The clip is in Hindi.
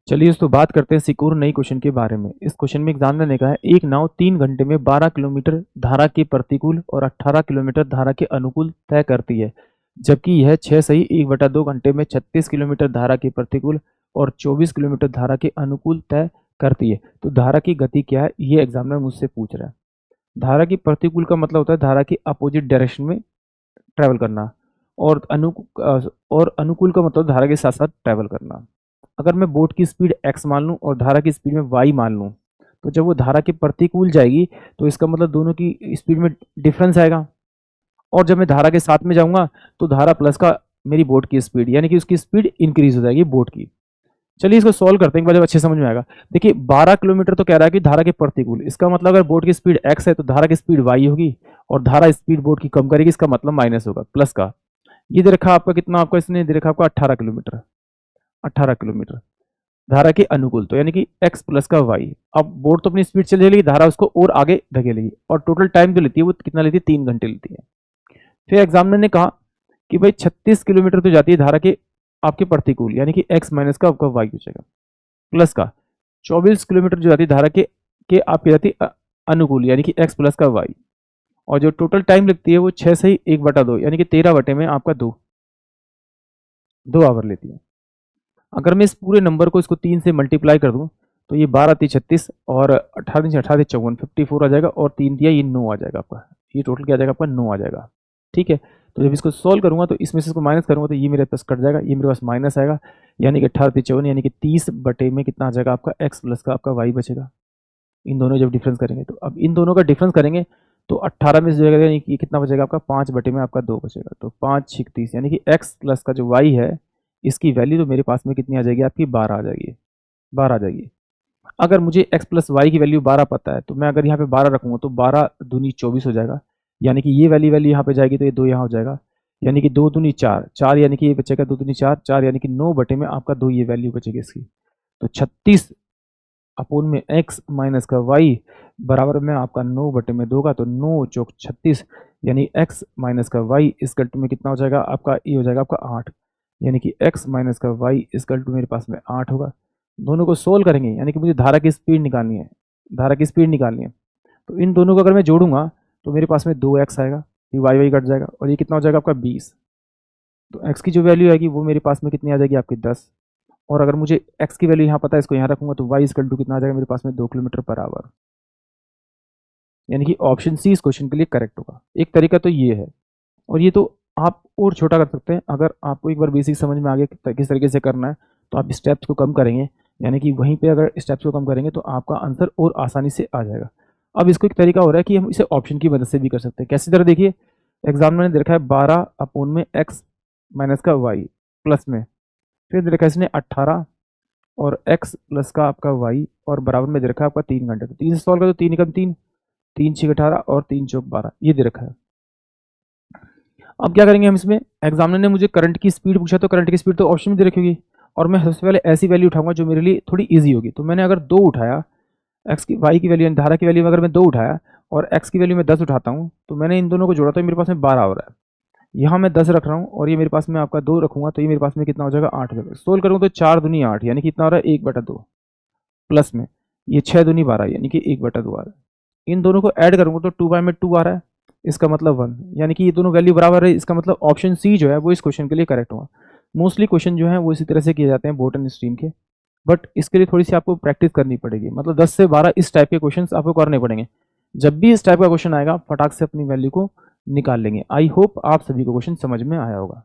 चलिए दोस्तों बात करते हैं सिक्योर नई क्वेश्चन के बारे में। इस क्वेश्चन में एग्जामिनर ने कहा है एक नाव 3 घंटे में 12 किलोमीटर धारा के प्रतिकूल और 18 किलोमीटर धारा के अनुकूल तय करती है, जबकि यह 6 सही 1/2 घंटे में 36 किलोमीटर धारा के प्रतिकूल और 24 किलोमीटर धारा के अनुकूल तय करती है। तो धारा की गति क्या है, ये एग्जामिनर मुझसे पूछ रहा है। धारा की प्रतिकूल का मतलब होता है धारा की अपोजिट डायरेक्शन में ट्रैवल करना, और अनुकूल का मतलब धारा के साथ साथ ट्रैवल करना। अगर मैं बोट की स्पीड x मान लूँ और धारा की स्पीड में y मान लूँ, तो जब वो धारा के प्रतिकूल जाएगी तो इसका मतलब दोनों की स्पीड में डिफरेंस आएगा। और जब मैं धारा के साथ में जाऊंगा तो धारा प्लस का मेरी बोट की स्पीड, यानी कि उसकी स्पीड इंक्रीज हो जाएगी बोट की। चलिए इसको सॉल्व करते हैं, एक बार अच्छे समझ में आएगा। देखिए 12 किलोमीटर तो कह रहा है कि धारा के प्रतिकूल, इसका मतलब अगर बोट की स्पीड x है तो धारा की स्पीड y होगी, और धारा स्पीड बोट की कम करेगी, इसका मतलब माइनस होगा प्लस का। ये दे रखा आपका कितना, आपका इसने दे रखा आपका 18 किलोमीटर, 18 किलोमीटर धारा के अनुकूल, तो यानी कि x प्लस का y। अब बोट तो अपनी स्पीड चल जाएगी, धारा उसको और आगे धकेलेगी, और टोटल टाइम जो लेती है वो कितना लेती है, 3 घंटे लेती है। फिर एग्जामिनर ने कहा कि भाई 36 किलोमीटर तो जाती है धारा के आपके प्रतिकूल, यानी कि x माइनस का आपका y हो जाएगा, प्लस का 24 किलोमीटर जो जाती है धारा के आपकी जाती है अनुकूल, यानी कि x प्लस का y। और जो टोटल टाइम लगती है वो 6 सही 1/2, यानी कि 13 बटे में आपका 2 आवर लेती है। अगर मैं इस पूरे नंबर को इसको 3 से मल्टीप्लाई कर दूं तो ये 12 3 36 और 18 से 18 54 54 आ जाएगा, और 3 दिया ये 9 आ जाएगा आपका। ये टोटल क्या आ जाएगा आपका, 9 आ जाएगा। ठीक है, तो जब इसको सॉल्व करूंगा तो इसमें से इसको माइनस करूंगा तो ये मेरे पास कट जाएगा, ये मेरे पास माइनस आएगा, यानी कि 18 3 54, यानी कि 30 बटे में कितना आ जाएगा आपका x प्लस का आपका y बचेगा। इन दोनों जब डिफरेंस करेंगे तो अब इन दोनों का डिफरेंस करेंगे तो 18 में से जो यानी कि कितना बचेगा आपका, 5 बटे में आपका 2 बचेगा, तो 5 6 30, यानी कि x प्लस का जो y है इसकी वैल्यू तो मेरे पास में कितनी आ जाएगी आपकी, 12 आ जाएगी, 12 आ जाएगी। अगर मुझे x प्लस वाई की वैल्यू 12 पता है तो मैं अगर यहाँ पे 12 रखूंगा तो 12 दूनी 24 हो जाएगा, यानी कि ये वैल्यू यहाँ पे जाएगी तो ये 2 यहाँ हो जाएगा, यानी कि 2 दूनी 4 4, यानी कि ये बचेगा 2 दूनी 4 4, यानी कि 9 बटे में आपका 2 ये वैल्यू बचेगी इसकी। तो 36 अपोन में x माइनस का y बराबर में आपका 9 बटे में 2 का, तो 9 चौक 36, यानी x माइनस का y इसकल टू में कितना हो जाएगा आपका, ये हो जाएगा आपका 8, यानी कि x माइनस का y इसकल टू मेरे पास में 8 होगा। दोनों को सोल्व करेंगे, यानी कि मुझे धारा की स्पीड निकालनी है, धारा की स्पीड निकालनी है। तो इन दोनों को अगर मैं जोड़ूंगा तो मेरे पास में 2x आएगा, ये y कट जाएगा, और ये कितना हो जाएगा आपका 20। तो x की जो वैल्यू आएगी वो मेरे पास में कितनी आ जाएगी आपकी 10। और अगर मुझे x की वैल्यू यहाँ पता है, इसको यहाँ रखूंगा तो y इक्वल टू कितना आ जाएगा मेरे पास में 2 किलोमीटर पर आवर, यानी कि ऑप्शन सी इस क्वेश्चन के लिए करेक्ट होगा। एक तरीका तो ये है, और ये तो आप और छोटा कर सकते हैं। अगर आपको एक बार बेसिक समझ में आ गया किस तरीके से करना है तो आप स्टेप्स को कम करेंगे, यानी कि वहीं पे अगर स्टेप्स को कम करेंगे तो आपका आंसर और आसानी से आ जाएगा। अब इसको एक तरीका हो रहा है कि हम इसे ऑप्शन की मदद से भी कर सकते हैं। कैसी तरह, देखिए एग्जाम ने देखा है 12 अपोन में x माइनस का y प्लस में, फिर देखा इसने 18 और x प्लस का आपका y, और बराबर में दे रखा है आपका 3 घंटे। तो 3 से सॉल्व करो तो 3 एकम 3, 3 6 18 और 3 चौक 12, ये दे रखा है। अब क्या करेंगे हम इसमें, एग्जामिनर ने मुझे करंट की स्पीड पूछा तो करंट की स्पीड तो ऑप्शन में दे रखी होगी, और मैं सबसे पहले ऐसी वैल्यू उठाऊंगा जो मेरे लिए थोड़ी इजी होगी। तो मैंने अगर 2 उठाया, एक्स की वाई की वैल्यू धारा की वैल्यू में अगर मैं 2 उठाया और एक्स की वैल्यू में 10 उठाता हूँ, तो मैंने इन दोनों को जोड़ा तो मेरे पास में 12 हो रहा है। यहाँ मैं 10 रख रहा हूँ और ये मेरे पास में आपका 2 रखूंगा तो ये मेरे पास में कितना हो जाएगा 8 हो जाएगा। सोल्व करूँगा तो 4 दूनी 8, यानी कि कितना हो रहा है 1/2, प्लस में ये 6 दूनी 12, यानी कि 1/2 आ रहा है। इन दोनों को ऐड करूँगा तो 2 बाय में 2 आ रहा है, इसका मतलब 1, यानी कि ये दोनों वैल्यू बराबर है। इसका मतलब ऑप्शन सी जो है वो इस क्वेश्चन के लिए करेक्ट होगा। मोस्टली क्वेश्चन जो है वो इसी तरह से किए जाते हैं बोट एंड स्ट्रीम के, बट इसके लिए थोड़ी सी आपको प्रैक्टिस करनी पड़ेगी, मतलब 10 से 12 इस टाइप के क्वेश्चंस आपको करने पड़ेंगे। जब भी इस टाइप का क्वेश्चन आएगा फटाक से अपनी वैल्यू को निकाल लेंगे। आई होप आप सभी को क्वेश्चन समझ में आया होगा।